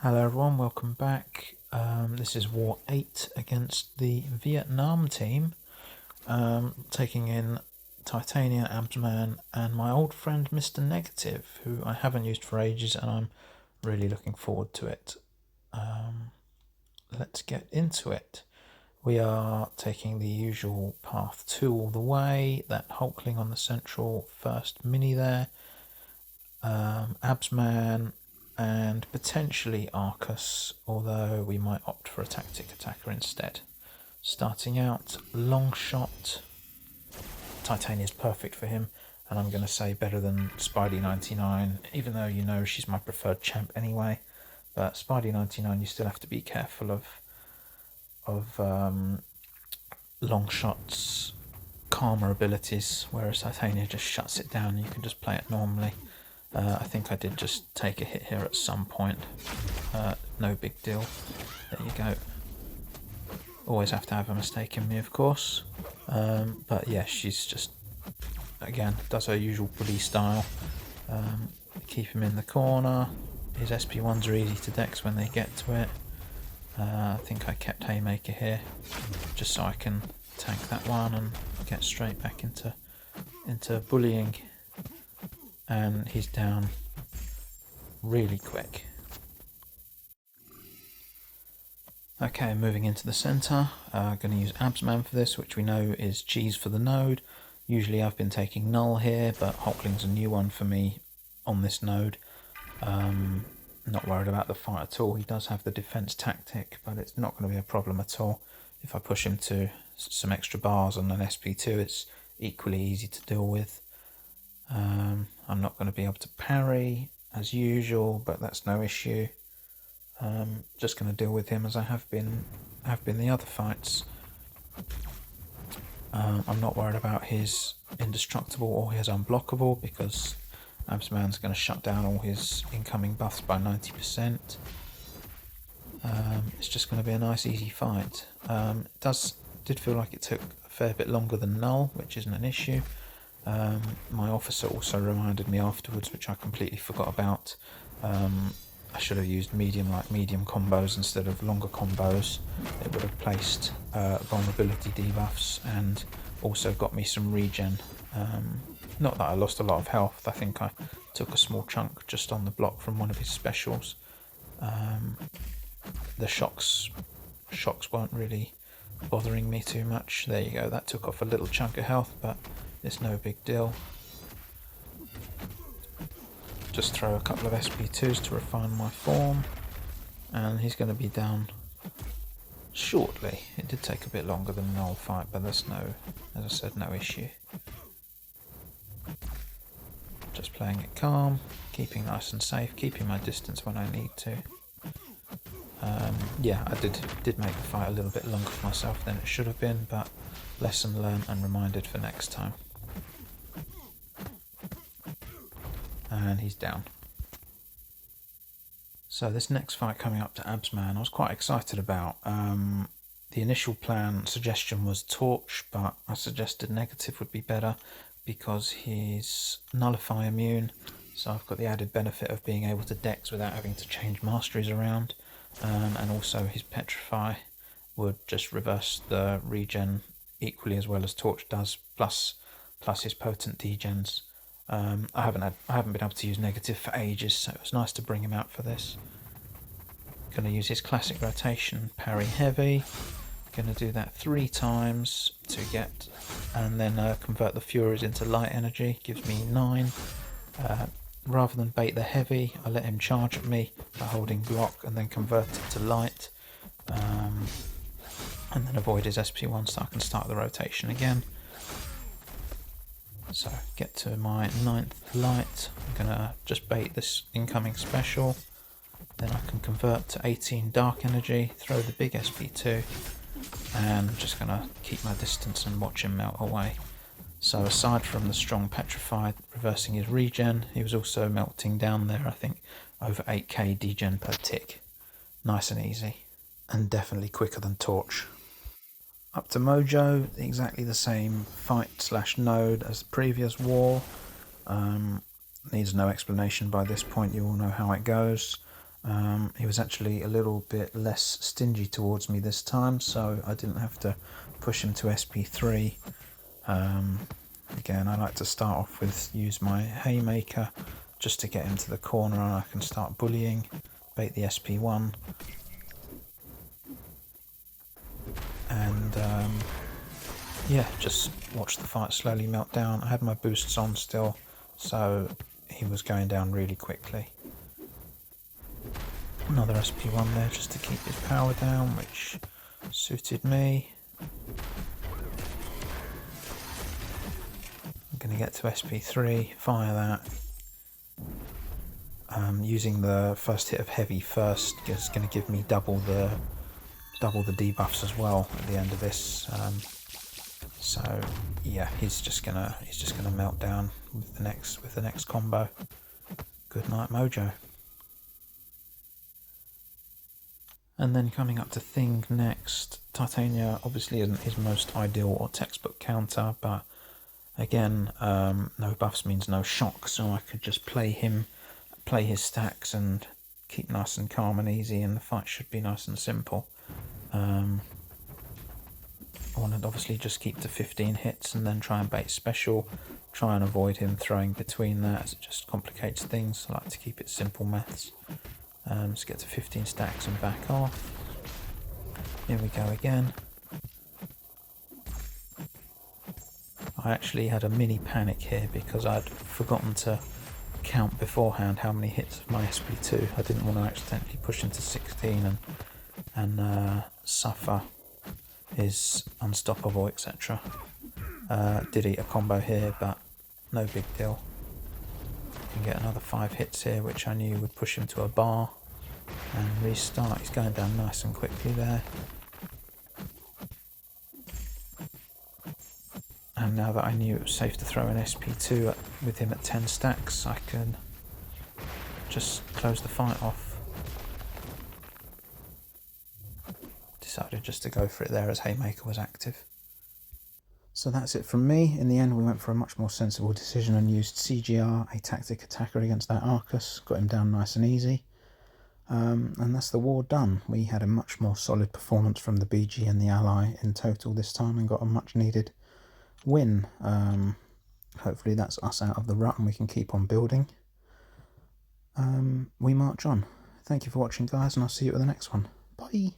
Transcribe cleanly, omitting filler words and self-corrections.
Hello everyone, welcome back. This is War 8 against the Vietnam team, taking in Titania, Absman, and my old friend Mr. Negative, who I haven't used for ages and I'm really looking forward to it. Let's get into it. We are taking the usual path 2 all the way, that Hulkling on the central first mini there, Absman, and potentially Arcus, although we might opt for a tactic attacker instead. Starting out, long shot. Titania is perfect for him, and I'm going to say better than Spidey 99, even though you know she's my preferred champ anyway. But Spidey 99, you still have to be careful of long shots, calmer abilities, whereas Titania just shuts it down and you can just play it normally. I think I did just take a hit here at some point. No big deal. There you go. Always have to have a mistake in me, of course. But yeah, she's just, again, does her usual bully style. Keep him in the corner. His SP1s are easy to dex when they get to it. I think I kept Haymaker here, just so I can tank that one and get straight back into bullying. And he's down really quick. Okay, moving into the centre, going to use Absman for this, which we know is cheese for the node. Usually I've been taking Null here, but Hulkling's a new one for me on this node. Not worried about the fight at all. He does have the defence tactic, but it's not going to be a problem at all. If I push him to some extra bars on an SP2, it's equally easy to deal with. I'm not going to be able to parry as usual, but that's no issue. Just going to deal with him as I have been the other fights. I'm not worried about his indestructible or his unblockable, because Absman's going to shut down all his incoming buffs by 90%. It's just going to be a nice easy fight. It did feel like it took a fair bit longer than Null, which isn't an issue. My officer also reminded me afterwards, which I completely forgot about. I should have used medium combos instead of longer combos. It would have placed vulnerability debuffs and also got me some regen. Not that I lost a lot of health, I think I took a small chunk just on the block from one of his specials. The shocks weren't really bothering me too much. There you go, that took off a little chunk of health, but it's no big deal. Just throw a couple of SP2s to refine my form, and he's going to be down shortly. It did take a bit longer than an old fight, but there's no, as I said, no issue. Just playing it calm, keeping nice and safe, keeping my distance when I need to. Yeah, I did make the fight a little bit longer for myself than it should have been, but lesson learned and reminded for next time. And he's down. So this next fight coming up to Absman, I was quite excited about. The initial suggestion was Torch, but I suggested Negative would be better because he's Nullify immune, so I've got the added benefit of being able to dex without having to change masteries around, and also his Petrify would just reverse the regen equally as well as Torch does, plus his potent degens. I haven't been able to use Negative for ages, so it was nice to bring him out for this. Going to use his classic rotation, parry heavy. Going to do that 3 times to get, and then convert the Furies into light energy. Gives me 9. Rather than bait the heavy, I let him charge at me by holding block and then convert it to light, and then avoid his SP1 so I can start the rotation again. So get to my 9th light. I'm going to just bait this incoming special, then I can convert to 18 dark energy, throw the big SP2, and I'm just going to keep my distance and watch him melt away. So aside from the strong Petrified reversing his regen, he was also melting down there, I think, over 8k degen per tick. Nice and easy, and definitely quicker than Torch. Up to Mojo, exactly the same fight/node as the previous war. Needs no explanation by this point, you all know how it goes. He was actually a little bit less stingy towards me this time, so I didn't have to push him to SP3. Again, I like to start off with use my haymaker just to get him to the corner, and I can start bullying, bait the SP1, and yeah, just watch the fight slowly melt down. I had my boosts on still, so he was going down really quickly. Another SP1 there just to keep his power down, which suited me. I'm going to get to SP3, fire that. Using the first hit of heavy first is going to give me double the debuffs as well at the end of this. So yeah, he's just gonna melt down with the next combo. Good night, Mojo. And then coming up to Thing next, Titania obviously isn't his most ideal or textbook counter, but again, no buffs means no shock, so I could just play his stacks and keep nice and calm and easy, and the fight should be nice and simple. I want to obviously just keep to 15 hits and then try and bait special, try and avoid him throwing between that as it just complicates things. I like to keep it simple maths. Let's get to 15 stacks and back off. Here we go again. I actually had a mini panic here because I'd forgotten to count beforehand how many hits of my SP2. I didn't want to accidentally push into 16 and suffer his unstoppable, etc. Did eat a combo here, but no big deal. Can get another 5 hits here, which I knew would push him to a bar and restart. He's going down nice and quickly there. And now that I knew it was safe to throw an SP2 with him at 10 stacks, I can just close the fight off. Decided just to go for it there as Haymaker was active. So that's it from me. In the end, we went for a much more sensible decision and used CGR, a tactic attacker, against that Arcus. Got him down nice and easy. And that's the war done. We had a much more solid performance from the BG and the Ally in total this time and got a much needed win. Hopefully that's us out of the rut and we can keep on building. We march on. Thank you for watching, guys, and I'll see you at the next one. Bye!